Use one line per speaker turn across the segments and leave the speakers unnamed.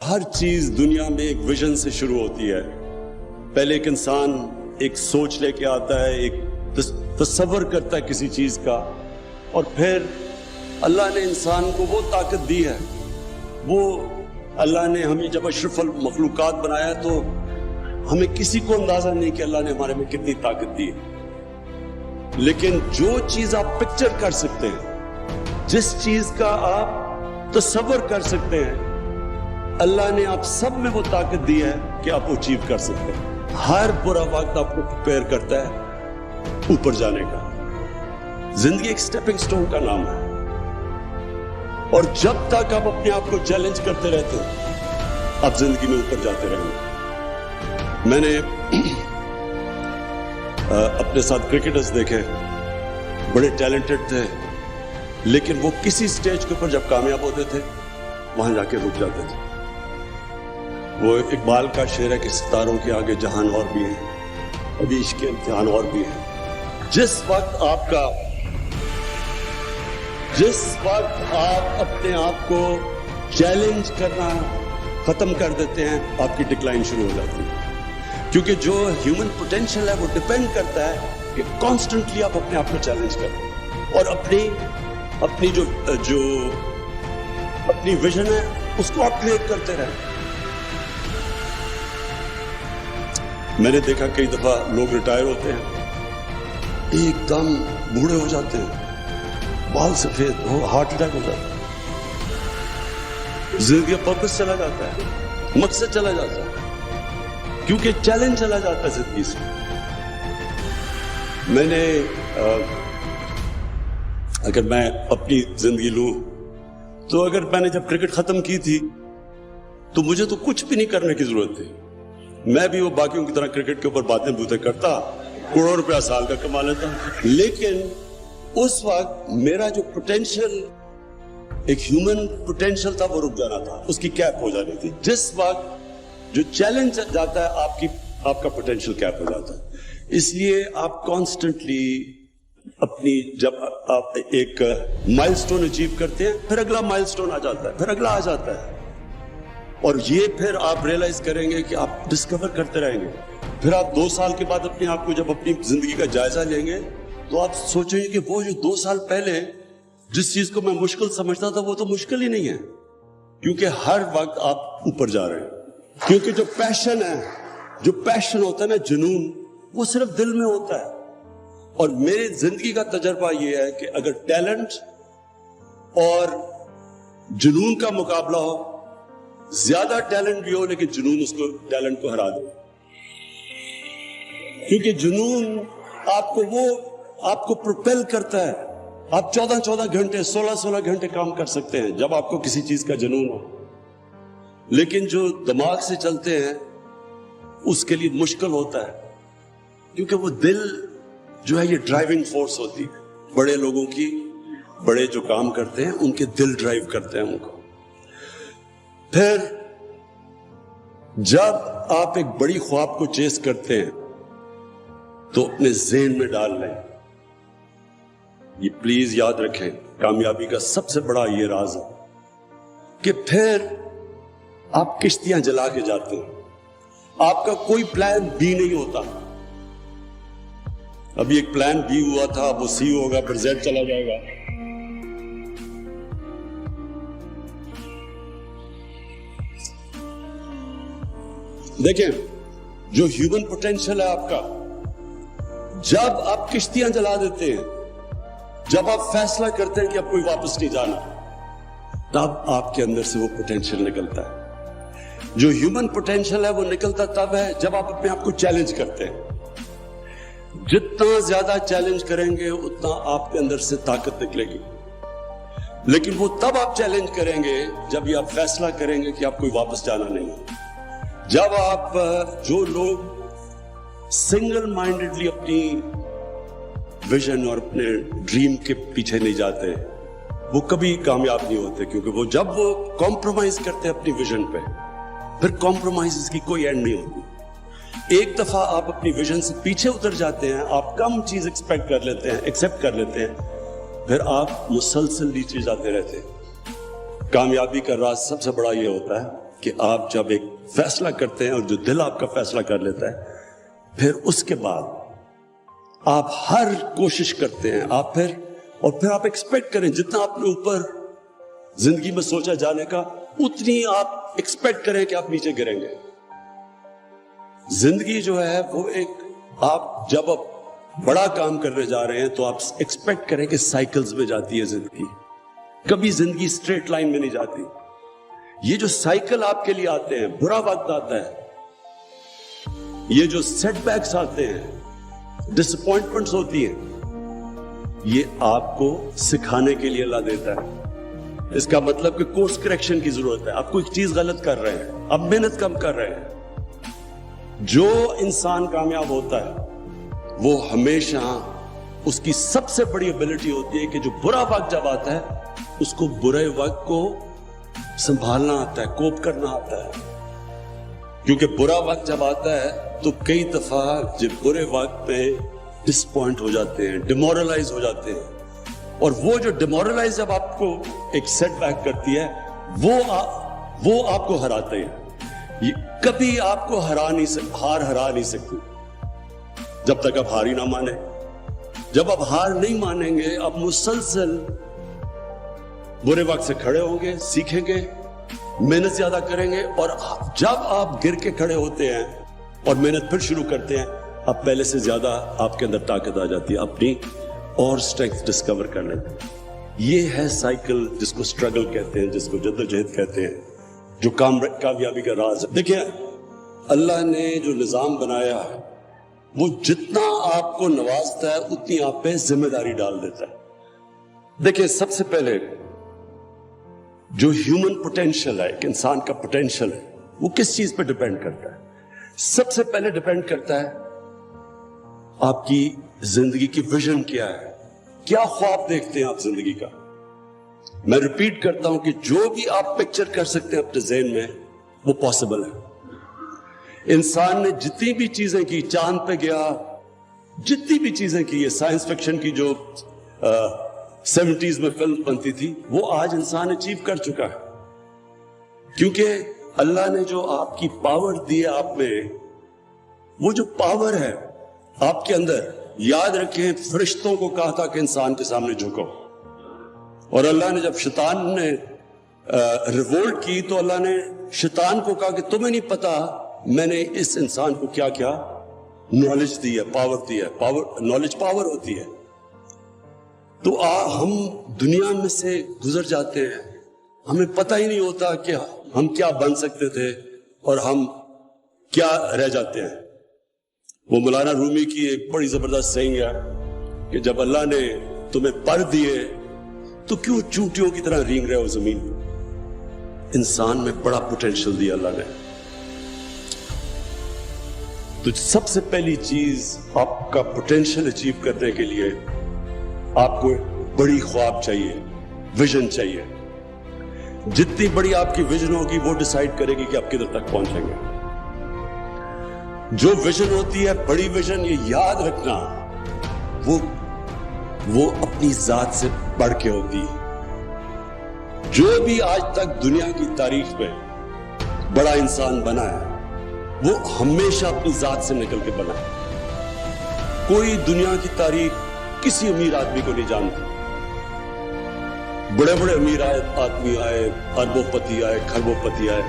ہر چیز دنیا میں ایک ویژن سے شروع ہوتی ہے. پہلے ایک انسان ایک سوچ لے کے آتا ہے, ایک تصور کرتا ہے کسی چیز کا, اور پھر اللہ نے انسان کو وہ طاقت دی ہے. وہ اللہ نے ہمیں جب اشرف المخلوقات بنایا تو ہمیں کسی کو اندازہ نہیں کہ اللہ نے ہمارے میں کتنی طاقت دی ہے. لیکن جو چیز آپ پکچر کر سکتے ہیں, جس چیز کا آپ تصور کر سکتے ہیں, اللہ نے آپ سب میں وہ طاقت دی ہے کہ آپ وہ اچیو کر سکتے ہیں. ہر برا وقت آپ کو پریپیئر کرتا ہے اوپر جانے کا. زندگی ایک سٹیپنگ سٹون کا نام ہے, اور جب تک آپ اپنے آپ کو چیلنج کرتے رہتے ہیں آپ زندگی میں اوپر جاتے رہیں گے. میں نے اپنے ساتھ کرکٹرز دیکھے, بڑے ٹیلنٹڈ تھے, لیکن وہ کسی سٹیج کے اوپر جب کامیاب ہوتے تھے وہاں جا کے رک جاتے تھے. وہ اقبال کا شعر ہے کہ ستاروں کے آگے جہان اور بھی ہے, عشق کے امتحان اور بھی ہے. جس وقت آپ اپنے آپ کو چیلنج کرنا ختم کر دیتے ہیں آپ کی ڈکلائن شروع ہو جاتی ہے. کیونکہ جو ہیومن پوٹینشیل ہے وہ ڈیپینڈ کرتا ہے کہ کانسٹنٹلی آپ اپنے آپ کو چیلنج کریں اور اپنی جو اپنی ویژن ہے اس کو اپ گریڈ کرتے رہیں. میں نے دیکھا کئی دفعہ لوگ ریٹائر ہوتے ہیں, ایک دم بوڑھے ہو جاتے ہیں, بال سفید ہو, ہارٹ اٹیک ہو جاتا ہے, زندگی کا پرپس چلا جاتا ہے, مقصد چلا جاتا ہے, کیونکہ چیلنج چلا جاتا ہے زندگی سے. میں نے اگر میں اپنی زندگی لوں تو اگر میں نے جب کرکٹ ختم کی تھی تو مجھے تو کچھ بھی نہیں کرنے کی ضرورت تھی. میں بھی وہ باقیوں کی طرح کرکٹ کے اوپر باتیں بوتیں کرتا, کروڑوں روپیہ سال کا کما لیتا, لیکن اس وقت میرا جو پوٹینشیل ایک ہیومن پوٹینشیل تھا وہ رک جانا تھا, اس کی کیپ ہو جانی تھی. جس وقت جو چیلنج جاتا ہے آپ کا پوٹینشیل کیپ ہو جاتا ہے. اس لیے آپ کانسٹنٹلی اپنی جب آپ ایک مائل سٹون اچیو کرتے ہیں پھر اگلا مائل سٹون آ جاتا ہے, پھر اگلا آ جاتا ہے, اور یہ پھر آپ ریئلائز کریں گے کہ آپ ڈسکور کرتے رہیں گے. پھر آپ 2 سال کے بعد اپنے آپ کو جب اپنی زندگی کا جائزہ لیں گے تو آپ سوچیں گے کہ وہ جو 2 سال پہلے جس چیز کو میں مشکل سمجھتا تھا وہ تو مشکل ہی نہیں ہے, کیونکہ ہر وقت آپ اوپر جا رہے ہیں. کیونکہ جو پیشن ہوتا ہے نا, جنون, وہ صرف دل میں ہوتا ہے. اور میری زندگی کا تجربہ یہ ہے کہ اگر ٹیلنٹ اور جنون کا مقابلہ ہو, زیادہ ٹیلنٹ بھی ہو لیکن جنون اس کو ٹیلنٹ کو ہرا دے. کیونکہ جنون آپ کو پروپیل کرتا ہے. آپ 14 گھنٹے 16 گھنٹے کام کر سکتے ہیں جب آپ کو کسی چیز کا جنون ہو, لیکن جو دماغ سے چلتے ہیں اس کے لیے مشکل ہوتا ہے, کیونکہ وہ دل جو ہے یہ ڈرائیونگ فورس ہوتی ہے. بڑے لوگوں کی, بڑے جو کام کرتے ہیں ان کے دل ڈرائیو کرتے ہیں ان کو. پھر جب آپ ایک بڑی خواب کو چیز کرتے ہیں تو اپنے ذہن میں ڈال لیں, یہ پلیز یاد رکھیں, کامیابی کا سب سے بڑا یہ راز ہے کہ پھر آپ کشتیاں جلا کے جاتے ہیں. آپ کا کوئی پلان بی نہیں ہوتا. ابھی ایک پلان بی ہوا تھا, وہ سی ہوگا, پھر زیڈ چلا جائے گا. دیکھیں, جو ہیومن پوٹینشیل ہے آپ کا, جب آپ کشتیاں جلا دیتے ہیں, جب آپ فیصلہ کرتے ہیں کہ اب کوئی واپس نہیں جانا, تب آپ کے اندر سے وہ پوٹینشیل نکلتا ہے. جو ہیومن پوٹینشیل ہے وہ نکلتا تب ہے جب آپ اپنے آپ کو چیلنج کرتے ہیں. جتنا زیادہ چیلنج کریں گے اتنا آپ کے اندر سے طاقت نکلے گی. لیکن وہ تب آپ چیلنج کریں گے جب یہ آپ فیصلہ کریں گے کہ آپ کوئی واپس جانا نہیں ہے. جب آپ, جو لوگ سنگل مائنڈڈلی اپنی ویژن اور اپنے ڈریم کے پیچھے نہیں جاتے وہ کبھی کامیاب نہیں ہوتے, کیونکہ وہ جب وہ کمپرومائز کرتے ہیں اپنی ویژن پہ پھر کمپرومائز کی کوئی اینڈ نہیں ہوتی. ایک دفعہ آپ اپنی ویژن سے پیچھے اتر جاتے ہیں, آپ کم چیز ایکسپیکٹ کر لیتے ہیں, ایکسپٹ کر لیتے ہیں, پھر آپ مسلسل نیچے جاتے رہتے ہیں. کامیابی کا راز سب سے بڑا یہ ہوتا ہے کہ آپ جب ایک فیصلہ کرتے ہیں اور جو دل آپ کا فیصلہ کر لیتا ہے، پھر اس کے بعد آپ ہر کوشش کرتے ہیں، آپ پھر آپ ایکسپیکٹ کریں جتنا آپ نے اوپر زندگی میں سوچا جانے کا، اتنی آپ ایکسپیکٹ کریں کہ آپ نیچے گریں گے. زندگی جو ہے وہ آپ جب بڑا کام کرنے جا رہے ہیں تو آپ ایکسپیکٹ کریں کہ سائیکلز میں جاتی ہے زندگی، کبھی زندگی اسٹریٹ لائن میں نہیں جاتی. یہ جو سائیکل آپ کے لیے آتے ہیں، برا وقت آتا ہے، یہ جو سیٹ بیکس آتے ہیں، ڈس اپوائنٹمنٹس ہوتی ہیں، یہ آپ کو سکھانے کے لیے اللہ دیتا ہے. اس کا مطلب کہ کورس کریکشن کی ضرورت ہے. آپ کوئی چیز غلط کر رہے ہیں، اب محنت کم کر رہے ہیں. جو انسان کامیاب ہوتا ہے وہ ہمیشہ اس کی سب سے بڑی ایبلٹی ہوتی ہے کہ جو برا وقت جب آتا ہے اس کو برے وقت کو سنبھالنا آتا ہے، کوپ کرنا آتا ہے. کیونکہ برا وقت جب آتا ہے تو کئی دفعہ جب برے وقت پہ ڈس پوائنٹ ہو جاتے ہیں، ڈیمورلائز ہو جاتے ہیں، اور وہ جو ڈیمورلائز جب آپ کو ایک سیٹ بیک کرتی ہے وہ آپ کو ہراتے ہیں. کبھی آپ کو ہرا نہیں سکتی جب تک آپ ہار ہی نہ مانیں. جب آپ ہار نہیں مانیں گے، آپ مسلسل برے وقت سے کھڑے ہوں گے، سیکھیں گے، محنت زیادہ کریں گے، اور جب آپ گر کے کھڑے ہوتے ہیں اور محنت پھر شروع کرتے ہیں، اب پہلے سے زیادہ آپ کے اندر طاقت آ جاتی ہے، اپنی اور اسٹرینتھ ڈسکور کر لیتے ہیں. یہ ہے سائیکل جس کو اسٹرگل کہتے ہیں، جس کو جدوجہد کہتے ہیں، جو کامیابی کا راز ہے. دیکھیں اللہ نے جو نظام بنایا ہے وہ جتنا آپ کو نوازتا ہے اتنی آپ پہ ذمہ داری ڈال دیتا ہے. دیکھیں سب سے پہلے جو ہیومن پوٹینشل ہے، ایک انسان کا پوٹینشل ہے، وہ کس چیز پہ ڈیپینڈ کرتا ہے؟ سب سے پہلے ڈیپینڈ کرتا ہے آپ کی زندگی کی ویژن کیا ہے، کیا خواب دیکھتے ہیں آپ زندگی کا. میں ریپیٹ کرتا ہوں کہ جو بھی آپ پکچر کر سکتے ہیں اپنے ذہن میں وہ پاسبل ہے. انسان نے جتنی بھی چیزیں کی، چاند پہ گیا، جتنی بھی چیزیں کی، یہ سائنس فکشن کی جو 70s میں فلم بنتی تھی، وہ آج انسان اچیو کر چکا ہے. کیونکہ اللہ نے جو آپ کی پاور دی ہے آپ میں، وہ جو پاور ہے آپ کے اندر، یاد رکھیں فرشتوں کو کہا تھا کہ انسان کے سامنے جھکو، اور اللہ نے جب شیطان نے ریوولٹ کی تو اللہ نے شیطان کو کہا کہ تمہیں نہیں پتا میں نے اس انسان کو کیا کیا نالج دی ہے، پاور دی ہے. نالج پاور ہوتی ہے. تو ہم دنیا میں سے گزر جاتے ہیں، ہمیں پتہ ہی نہیں ہوتا کہ ہم کیا بن سکتے تھے اور ہم کیا رہ جاتے ہیں. وہ مولانا رومی کی ایک بڑی زبردست سینگ ہے کہ جب اللہ نے تمہیں پر دیے تو کیوں چونٹیوں کی طرح رینگ رہے ہو زمین پہ؟ انسان میں بڑا پوٹینشل دیا اللہ نے. تو سب سے پہلی چیز آپ کا پوٹینشل اچیو کرنے کے لیے آپ کو بڑی خواب چاہیے، ویژن چاہیے. جتنی بڑی آپ کی ویژن ہوگی وہ ڈیسائیڈ کرے گی کہ آپ کدھر تک پہنچیں گے. جو ویژن ہوتی ہے بڑی ویژن، یہ یاد رکھنا، وہ اپنی ذات سے بڑھ کے ہوتی ہے. جو بھی آج تک دنیا کی تاریخ میں بڑا انسان بنا ہے وہ ہمیشہ اپنی ذات سے نکل کے بنا ہے. کوئی دنیا کی تاریخ کسی امیر آدمی کو نہیں جانتی. بڑے بڑے امیر آدمی آئے، اربوں پتی آئے، کھربوں پتی آئے،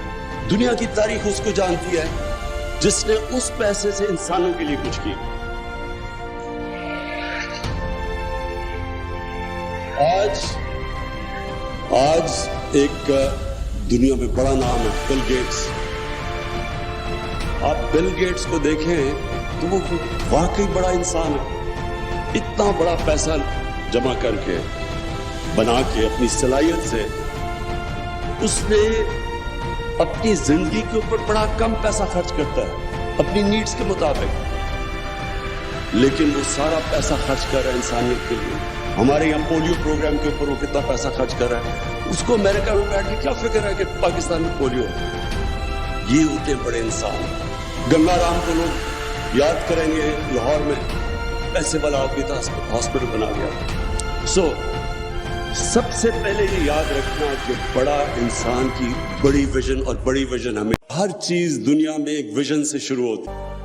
دنیا کی تاریخ اس کو جانتی ہے جس نے اس پیسے سے انسانوں کے لیے کچھ کیا. آج ایک دنیا میں بڑا نام ہے بل گیٹس. آپ بل گیٹس کو دیکھیں تو وہ واقعی بڑا انسان ہے. اتنا بڑا پیسہ جمع کر کے، بنا کے، اپنی صلاحیت سے اس نے اپنی زندگی کے اوپر بڑا کم پیسہ خرچ کرتا ہے اپنی نیڈز کے مطابق، لیکن وہ سارا پیسہ خرچ کر رہا ہے انسانیت کے لیے. ہمارے یہاں پولیو پروگرام کے اوپر وہ کتنا پیسہ خرچ کر رہا ہے، اس کو امریکہ میں بیٹھ کے کیا فکر ہے کہ پاکستان میں پولیو ہے. یہ ہوتے بڑے انسان. گنگا رام کو لوگ یاد کریں گے، لاہور میں پیسے والا آدمی تھا، ہاسپٹل بنا گیا. سب سے پہلے یہ یاد رکھنا کہ بڑا انسان کی بڑی ویژن، اور بڑی ویژن ہمیں ہر چیز دنیا میں ایک ویژن سے شروع ہوتی ہے.